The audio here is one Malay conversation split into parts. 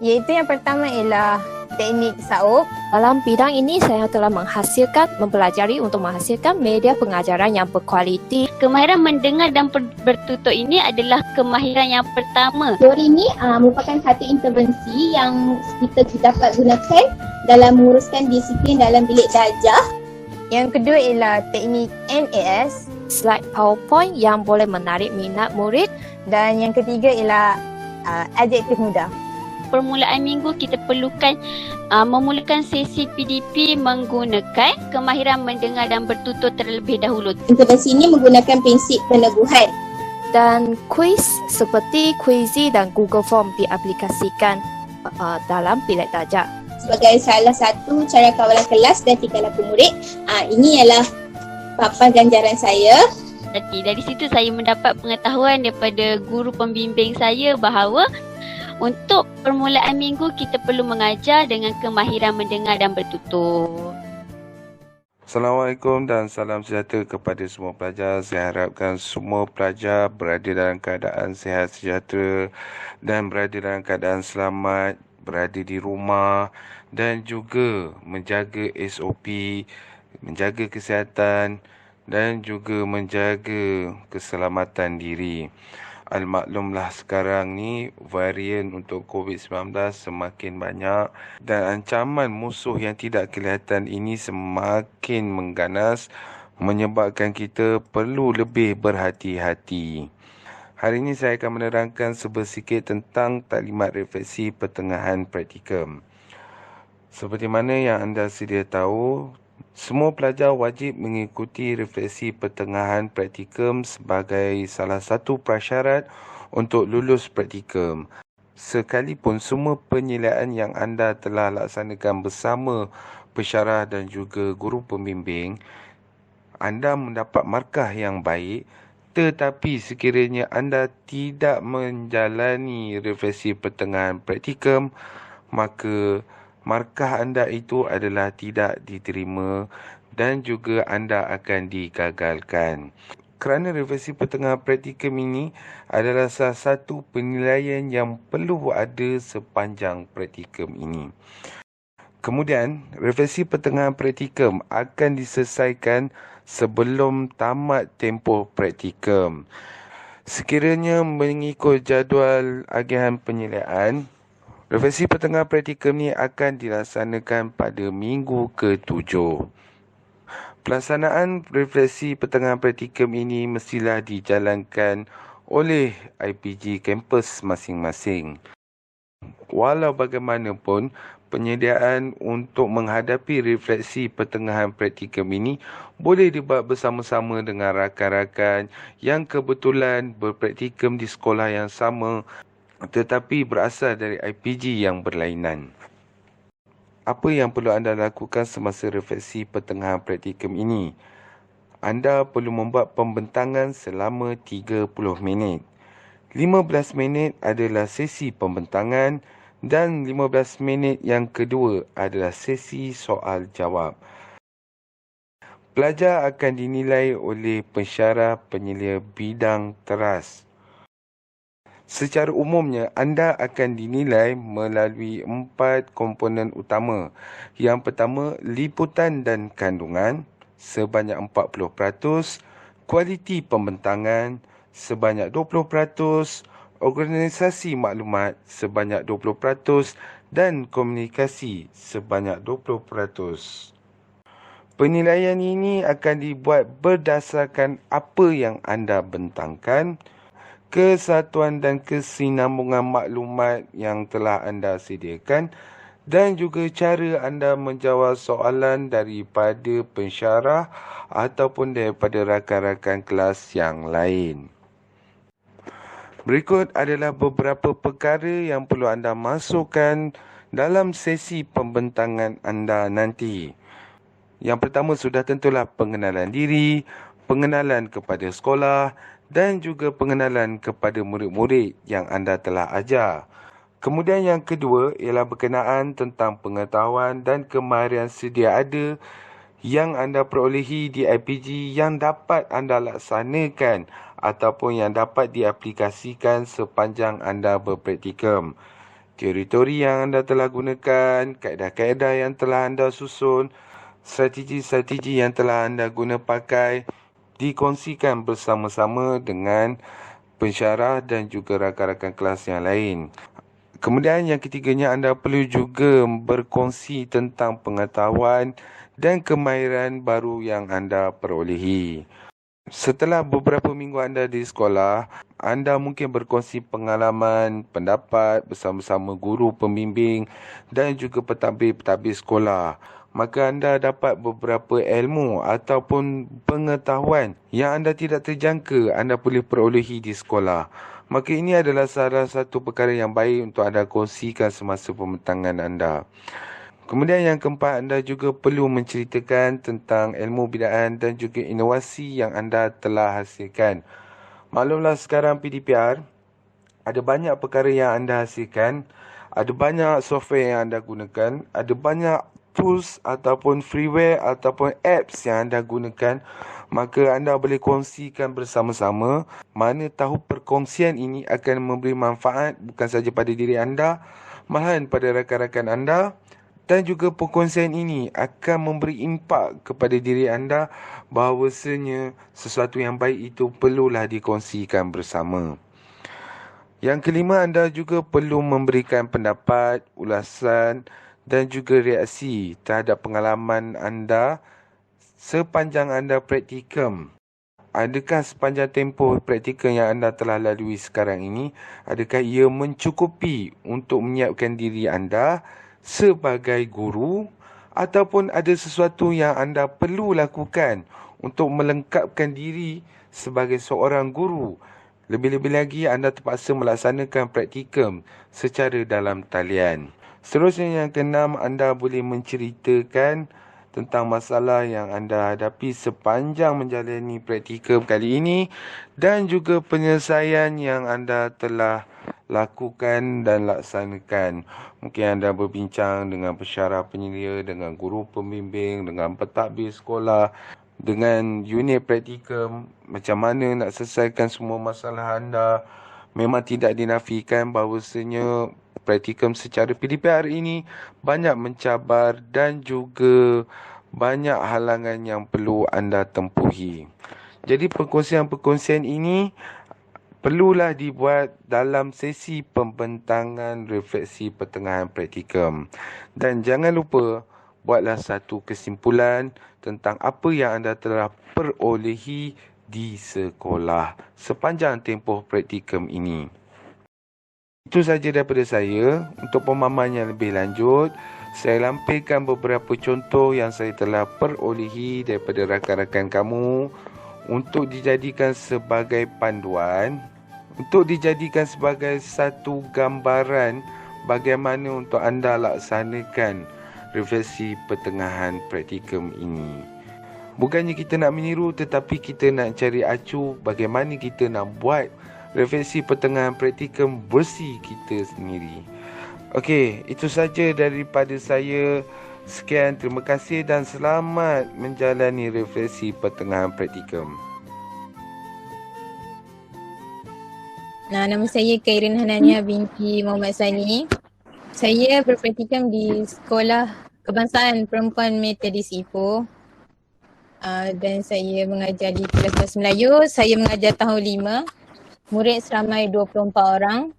Iaitu yang pertama ialah teknik SAUP. Dalam bidang ini, saya telah mempelajari untuk menghasilkan media pengajaran yang berkualiti. Kemahiran mendengar dan bertutur ini adalah kemahiran yang pertama. Teori ini merupakan satu intervensi yang kita dapat gunakan dalam menguruskan disiplin dalam bilik darjah. Yang kedua ialah teknik NAS. Slide PowerPoint yang boleh menarik minat murid. Dan yang ketiga ialah adjektif mudah. Permulaan minggu kita perlukan memulakan sesi PDP menggunakan kemahiran mendengar dan bertutur terlebih dahulu. Intervensi ini menggunakan prinsip peneguhan. Dan kuis seperti Quizzy dan Google Form diaplikasikan dalam bilik darjah. Sebagai salah satu cara kawalan kelas dan tingkah laku murid, ini ialah papan ganjaran saya. Dari situ saya mendapat pengetahuan daripada guru pembimbing saya bahawa untuk permulaan minggu kita perlu mengajar dengan kemahiran mendengar dan bertutur. Assalamualaikum dan salam sejahtera kepada semua pelajar. Saya harapkan semua pelajar berada dalam keadaan sihat sejahtera dan berada dalam keadaan selamat, berada di rumah dan juga menjaga SOP, menjaga kesihatan dan juga menjaga keselamatan diri. Al-maklumlah sekarang ni varian untuk COVID-19 semakin banyak dan ancaman musuh yang tidak kelihatan ini semakin mengganas menyebabkan kita perlu lebih berhati-hati. Hari ini saya akan menerangkan sebersikit tentang taklimat refleksi pertengahan praktikum. Seperti mana yang anda sedia tahu, semua pelajar wajib mengikuti refleksi pertengahan praktikum sebagai salah satu prasyarat untuk lulus praktikum. Sekalipun semua penilaian yang anda telah laksanakan bersama pensyarah dan juga guru pembimbing, anda mendapat markah yang baik, tetapi sekiranya anda tidak menjalani refleksi pertengahan praktikum, maka markah anda itu adalah tidak diterima dan juga anda akan digagalkan. Kerana refleksi pertengahan praktikum ini adalah salah satu penilaian yang perlu ada sepanjang praktikum ini. Kemudian, refleksi pertengahan praktikum akan diselesaikan sebelum tamat tempoh praktikum. Sekiranya mengikut jadual agihan penilaian, refleksi pertengahan praktikum ni akan dilaksanakan pada minggu ke-7. Pelaksanaan refleksi pertengahan praktikum ini mestilah dijalankan oleh IPG kampus masing-masing. Walau bagaimanapun, penyediaan untuk menghadapi refleksi pertengahan praktikum ini boleh dibuat bersama-sama dengan rakan-rakan yang kebetulan berpraktikum di sekolah yang sama tetapi berasal dari IPG yang berlainan. Apa yang perlu anda lakukan semasa refleksi pertengahan praktikum ini? Anda perlu membuat pembentangan selama 30 minit. 15 minit adalah sesi pembentangan dan 15 minit yang kedua adalah sesi soal jawab. Pelajar akan dinilai oleh pensyarah penyelia bidang teras. Secara umumnya, anda akan dinilai melalui 4 komponen utama. Yang pertama, liputan dan kandungan sebanyak 40%, kualiti pembentangan sebanyak 20%, organisasi maklumat sebanyak 20% dan komunikasi sebanyak 20%. Penilaian ini akan dibuat berdasarkan apa yang anda bentangkan, kesatuan dan kesinambungan maklumat yang telah anda sediakan dan juga cara anda menjawab soalan daripada pensyarah ataupun daripada rakan-rakan kelas yang lain. Berikut adalah beberapa perkara yang perlu anda masukkan dalam sesi pembentangan anda nanti. Yang pertama sudah tentulah pengenalan diri, pengenalan kepada sekolah dan juga pengenalan kepada murid-murid yang anda telah ajar. Kemudian yang kedua ialah berkenaan tentang pengetahuan dan kemahiran sedia ada yang anda perolehi di IPG yang dapat anda laksanakan ataupun yang dapat diaplikasikan sepanjang anda berpraktikum. teori-teori yang anda telah gunakan, kaedah-kaedah yang telah anda susun, strategi-strategi yang telah anda guna pakai, dikongsikan bersama-sama dengan pensyarah dan juga rakan-rakan kelas yang lain. Kemudian yang ketiganya, anda perlu juga berkongsi tentang pengetahuan dan kemahiran baru yang anda perolehi. Setelah beberapa minggu anda di sekolah, anda mungkin berkongsi pengalaman, pendapat bersama-sama guru pembimbing dan juga pentadbir-pentadbir sekolah. Maka anda dapat beberapa ilmu ataupun pengetahuan yang anda tidak terjangka anda boleh perolehi di sekolah. Maka ini adalah salah satu perkara yang baik untuk anda kongsikan semasa pembentangan anda. Kemudian yang keempat, anda juga perlu menceritakan tentang ilmu bidaan dan juga inovasi yang anda telah hasilkan. Maklumlah sekarang PDPR, ada banyak perkara yang anda hasilkan, ada banyak software yang anda gunakan, ada banyak tools ataupun freeware ataupun apps yang anda gunakan. Maka anda boleh kongsikan bersama-sama, mana tahu perkongsian ini akan memberi manfaat bukan saja pada diri anda, malahan pada rakan-rakan anda. Dan juga perkongsian ini akan memberi impak kepada diri anda bahawasanya sesuatu yang baik itu perlulah dikongsikan bersama. Yang kelima, anda juga perlu memberikan pendapat, ulasan dan juga reaksi terhadap pengalaman anda sepanjang anda praktikum. Adakah sepanjang tempoh praktikum yang anda telah lalui sekarang ini, adakah ia mencukupi untuk menyiapkan diri anda sebagai guru, ataupun ada sesuatu yang anda perlu lakukan untuk melengkapkan diri sebagai seorang guru. Lebih-lebih lagi anda terpaksa melaksanakan praktikum secara dalam talian. Seterusnya yang keenam, anda boleh menceritakan tentang masalah yang anda hadapi sepanjang menjalani praktikum kali ini dan juga penyelesaian yang anda telah lakukan dan laksanakan. Mungkin anda berbincang dengan pensyarah penyelia, dengan guru pembimbing, dengan pentadbir sekolah, dengan unit praktikum, macam mana nak selesaikan semua masalah anda. Memang tidak dinafikan bahawasanya praktikum secara PDPR ini banyak mencabar dan juga banyak halangan yang perlu anda tempuhi. Jadi perkongsian-perkongsian ini perlulah dibuat dalam sesi pembentangan refleksi pertengahan praktikum. Dan jangan lupa, buatlah satu kesimpulan tentang apa yang anda telah perolehi di sekolah sepanjang tempoh praktikum ini. Itu saja daripada saya. Untuk pemahaman yang lebih lanjut, saya lampirkan beberapa contoh yang saya telah perolehi daripada rakan-rakan kamu untuk dijadikan sebagai panduan, untuk dijadikan sebagai satu gambaran bagaimana untuk anda laksanakan refleksi pertengahan praktikum ini. Bukannya kita nak meniru, tetapi kita nak cari acuh bagaimana kita nak buat refleksi pertengahan praktikum bersih kita sendiri. Okey, itu saja daripada saya. Sekian, terima kasih dan selamat menjalani refleksi pertengahan praktikum. Nama saya Kairin Hanania binti Muhammad Sani. Saya berpraktikum di Sekolah Kebangsaan Perempuan Metodis Ipoh. Dan saya mengajar di kelas Melayu. Saya mengajar tahun 5. Murid seramai 24 orang.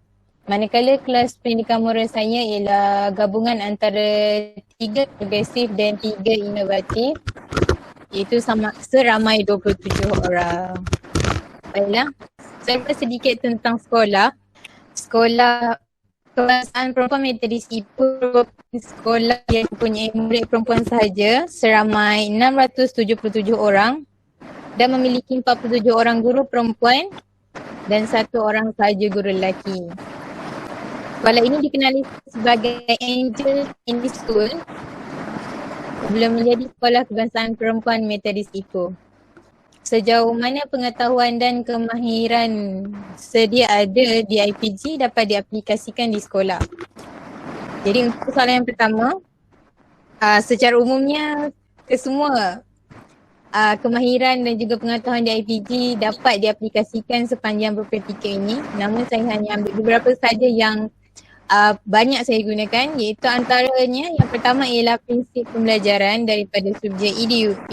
Manakala kelas pendidikan moral saya ialah gabungan antara 3 progresif dan 3 inovatif. Iaitu seramai 27 orang. Baiklah. Saya sedikit tentang sekolah. Sekolah Kebangsaan Perempuan Metodis Ipoh sekolah yang mempunyai murid perempuan sahaja seramai 677 orang dan memiliki 47 orang guru perempuan dan 1 orang sahaja guru lelaki. Sekolah ini dikenali sebagai Angel Indie School sebelum menjadi Sekolah Kebangsaan Perempuan Metodis Ipoh. Sejauh mana pengetahuan dan kemahiran sedia ada di IPG dapat diaplikasikan di sekolah. Jadi untuk soalan yang pertama, secara umumnya kesemua kemahiran dan juga pengetahuan di IPG dapat diaplikasikan sepanjang berpraktikum ini. Namun saya hanya ambil beberapa saja yang banyak saya gunakan, iaitu antaranya yang pertama ialah prinsip pembelajaran daripada subjek EDUP.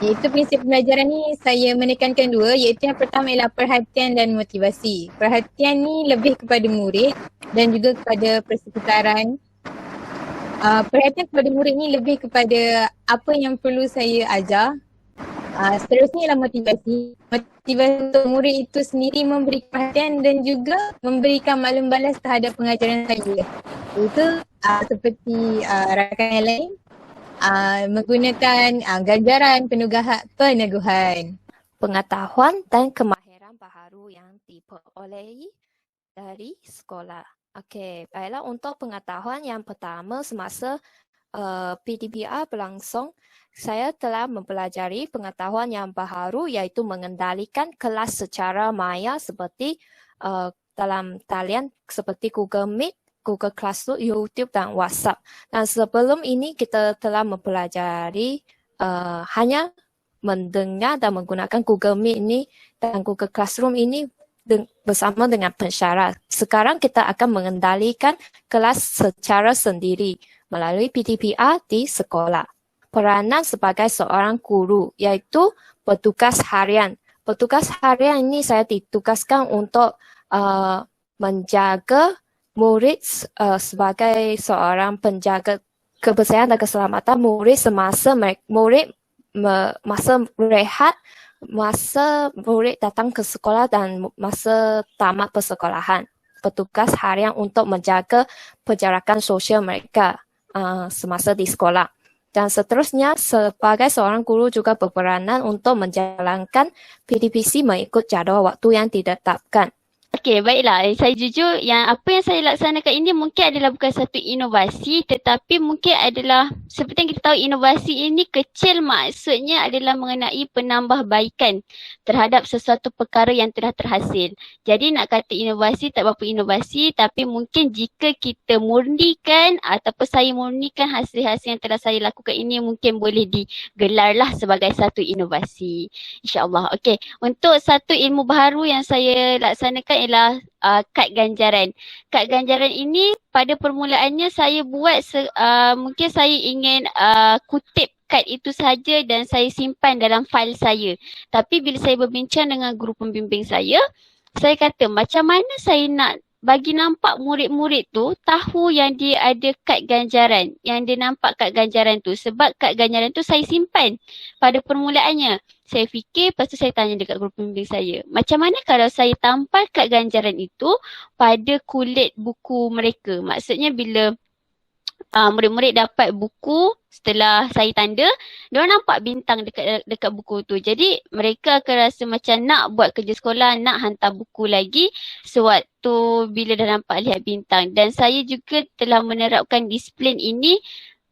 Iaitu prinsip pembelajaran ni saya menekankan dua, iaitu yang pertama ialah perhatian dan motivasi. Perhatian ni lebih kepada murid dan juga kepada persekitaran. Perhatian kepada murid ni lebih kepada apa yang perlu saya ajar. Seterusnya ialah motivasi. Motivasi untuk murid itu sendiri memberi perhatian dan juga memberikan maklum balas terhadap pengajaran saya. Itu seperti rakan yang lain menggunakan ganjaran peneguhan. Pengetahuan dan kemahiran baharu yang diperolehi dari sekolah. Okey, baiklah untuk pengetahuan yang pertama semasa PDPR berlangsung, saya telah mempelajari pengetahuan yang baharu iaitu mengendalikan kelas secara maya seperti dalam talian seperti Google Meet, Google Classroom, YouTube dan WhatsApp. Dan sebelum ini kita telah mempelajari hanya mendengar dan menggunakan Google Meet ini dan Google Classroom ini bersama dengan pensyarat. Sekarang kita akan mengendalikan kelas secara sendiri melalui PDPR di sekolah. Peranan sebagai seorang guru iaitu petugas harian. Petugas harian ini saya ditugaskan untuk menjaga murid sebagai seorang penjaga kebersihan dan keselamatan murid semasa masa rehat, masa murid datang ke sekolah dan masa tamat persekolahan. Petugas harian untuk menjaga penjarakan sosial mereka semasa di sekolah. Dan seterusnya, sebagai seorang guru juga berperanan untuk menjalankan PDPC mengikut jadual waktu yang ditetapkan. Okey, baiklah. Saya jujur yang apa yang saya laksanakan ini mungkin adalah bukan satu inovasi tetapi mungkin adalah seperti yang kita tahu inovasi ini kecil maksudnya adalah mengenai penambahbaikan terhadap sesuatu perkara yang telah terhasil. Jadi nak kata inovasi tak berapa inovasi tapi mungkin jika kita murnikan ataupun saya murnikan hasil-hasil yang telah saya lakukan ini mungkin boleh digelarlah sebagai satu inovasi. InsyaAllah. Okey, untuk satu ilmu baharu yang saya laksanakan ialah kad ganjaran. Kad ganjaran ini pada permulaannya saya buat mungkin saya ingin kutip kad itu saja dan saya simpan dalam fail saya. Tapi bila saya berbincang dengan guru pembimbing saya kata macam mana saya nak bagi nampak murid-murid tu tahu yang dia ada kad ganjaran, yang dia nampak kad ganjaran tu sebab kad ganjaran tu saya simpan pada permulaannya. Saya fikir, lepas tu saya tanya dekat guru pembimbing saya, macam mana kalau saya tampal kad ganjaran itu pada kulit buku mereka? Maksudnya bila murid-murid dapat buku setelah saya tanda, diorang nampak bintang dekat buku tu. Jadi mereka akan rasa macam nak buat kerja sekolah, nak hantar buku lagi sewaktu bila dah nampak lihat bintang. Dan saya juga telah menerapkan disiplin ini.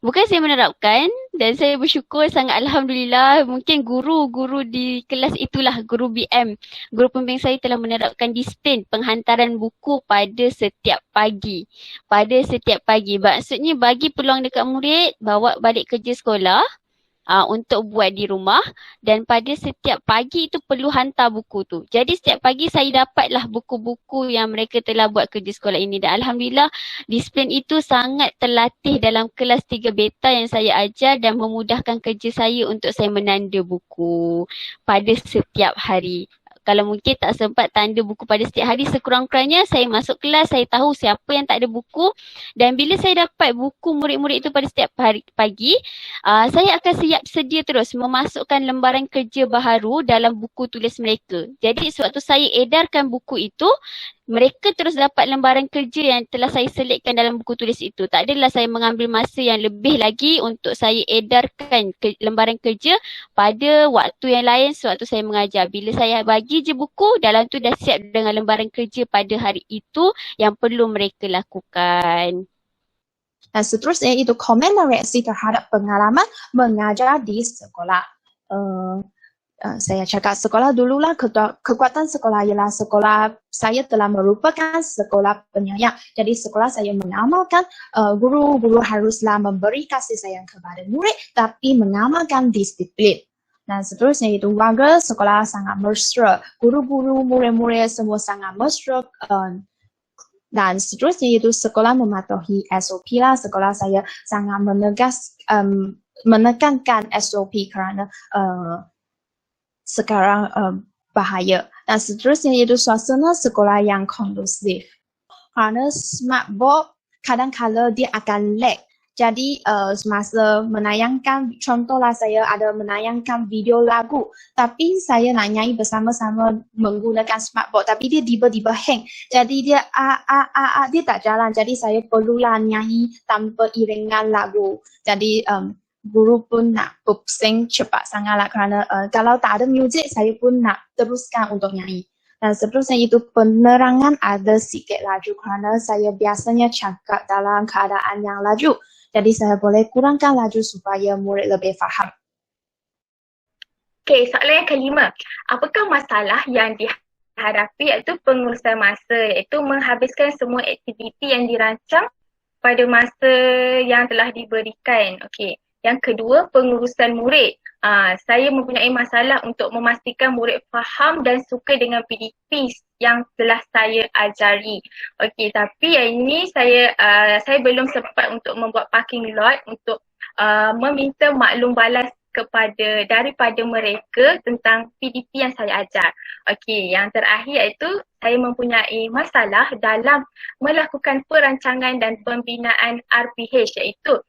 Bukan saya menerapkan dan saya bersyukur sangat alhamdulillah mungkin guru-guru di kelas itulah guru BM, guru pembimbing saya telah menerapkan disiplin penghantaran buku pada setiap pagi. Pada setiap pagi. Maksudnya bagi peluang dekat murid bawa balik kerja sekolah untuk buat di rumah dan pada setiap pagi itu perlu hantar buku tu. Jadi setiap pagi saya dapatlah buku-buku yang mereka telah buat kerja sekolah ini dan alhamdulillah disiplin itu sangat terlatih dalam kelas 3 beta yang saya ajar dan memudahkan kerja saya untuk saya menanda buku pada setiap hari. Kalau mungkin tak sempat tanda buku pada setiap hari, sekurang-kurangnya saya masuk kelas, saya tahu siapa yang tak ada buku dan bila saya dapat buku murid-murid itu pada setiap hari pagi, saya akan siap sedia terus memasukkan lembaran kerja baharu dalam buku tulis mereka. Jadi sewaktu saya edarkan buku itu, mereka terus dapat lembaran kerja yang telah saya selitkan dalam buku tulis itu. Tak adalah saya mengambil masa yang lebih lagi untuk saya edarkan lembaran kerja pada waktu yang lain sewaktu saya mengajar. Bila saya bagi je buku, dalam tu dah siap dengan lembaran kerja pada hari itu yang perlu mereka lakukan. Dan seterusnya itu komen dan reaksi terhadap pengalaman mengajar di sekolah. Saya cakap sekolah dululah, kekuatan sekolah ialah sekolah saya telah merupakan sekolah penyayang. Jadi sekolah saya mengamalkan guru-guru haruslah memberi kasih sayang kepada murid tapi mengamalkan disiplin. Dan seterusnya itu warga sekolah sangat mesra. Guru-guru, murid-murid semua sangat mesra. Dan seterusnya iaitu sekolah mematuhi SOP lah. Sekolah saya sangat menekankan SOP kerana sekarang bahaya. Dan seterusnya iaitu suasana sekolah yang kondusif. Kerana smartboard kadang-kala dia akan lag. Jadi semasa menayangkan, contohlah saya ada menayangkan video lagu, tapi saya nak nyanyi bersama-sama menggunakan smartboard, tapi dia tiba-tiba hang. Jadi dia dia tak jalan. Jadi saya perlulah nyanyi tanpa iringan lagu. Jadi guru pun nak pusing cepat sangatlah kerana kalau tak ada muzik saya pun nak teruskan untuk nyanyi. Dan seterusnya itu penerangan ada sikit laju kerana saya biasanya cakap dalam keadaan yang laju. Jadi saya boleh kurangkan laju supaya murid lebih faham. Okey, soalan yang kelima. Apakah masalah yang dihadapi iaitu pengurusan masa, iaitu menghabiskan semua aktiviti yang dirancang pada masa yang telah diberikan. Okey. Yang kedua, pengurusan murid. Saya mempunyai masalah untuk memastikan murid faham dan suka dengan PDP yang telah saya ajari. Okey, tapi yang ini saya belum sempat untuk membuat parking lot untuk meminta maklum balas daripada mereka tentang PDP yang saya ajar. Okey, yang terakhir iaitu saya mempunyai masalah dalam melakukan perancangan dan pembinaan RPH, iaitu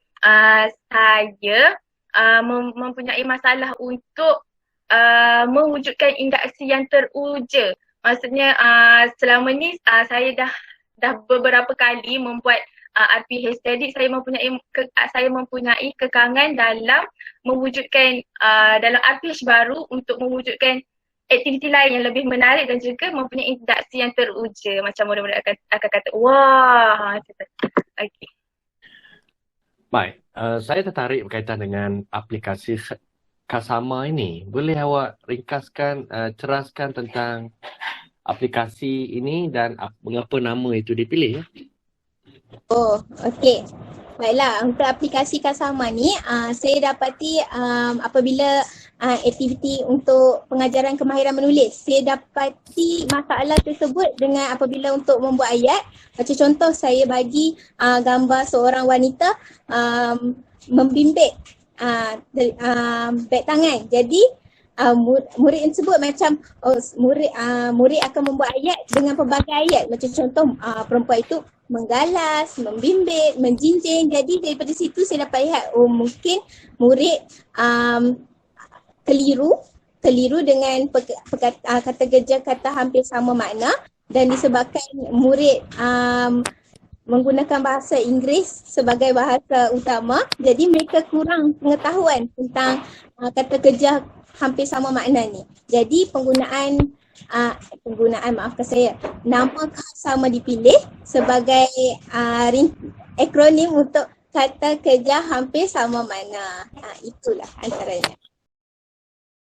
saya mempunyai masalah untuk mewujudkan induksi yang teruja. Maksudnya selama ni saya dah beberapa kali membuat RPH, jadi saya mempunyai kekangan dalam mewujudkan dalam RPH baru untuk mewujudkan aktiviti lain yang lebih menarik dan juga mempunyai induksi yang teruja. Macam murid-murid akan kata, wah, okey. Baik, saya tertarik berkaitan dengan aplikasi Kasama ini. Boleh awak ringkaskan, ceraskan tentang aplikasi ini dan mengapa nama itu dipilih? Oh, okey. Baiklah, untuk aplikasi Kasama ni saya dapati apabila aktiviti untuk pengajaran kemahiran menulis, saya dapati masalah tersebut dengan apabila untuk membuat ayat. Macam contoh saya bagi gambar seorang wanita membimbing beg tangan. Jadi murid tersebut macam murid akan membuat ayat dengan pelbagai ayat. Macam contoh perempuan itu menggalas, membimbing, menjinjing. Jadi daripada situ saya dapat lihat mungkin murid keliru dengan kata kerja kata hampir sama makna, dan disebabkan murid menggunakan bahasa Inggeris sebagai bahasa utama, jadi mereka kurang pengetahuan tentang kata kerja hampir sama makna ni. Jadi nama Kasama dipilih sebagai akronim untuk kata kerja hampir sama makna. Itulah antaranya.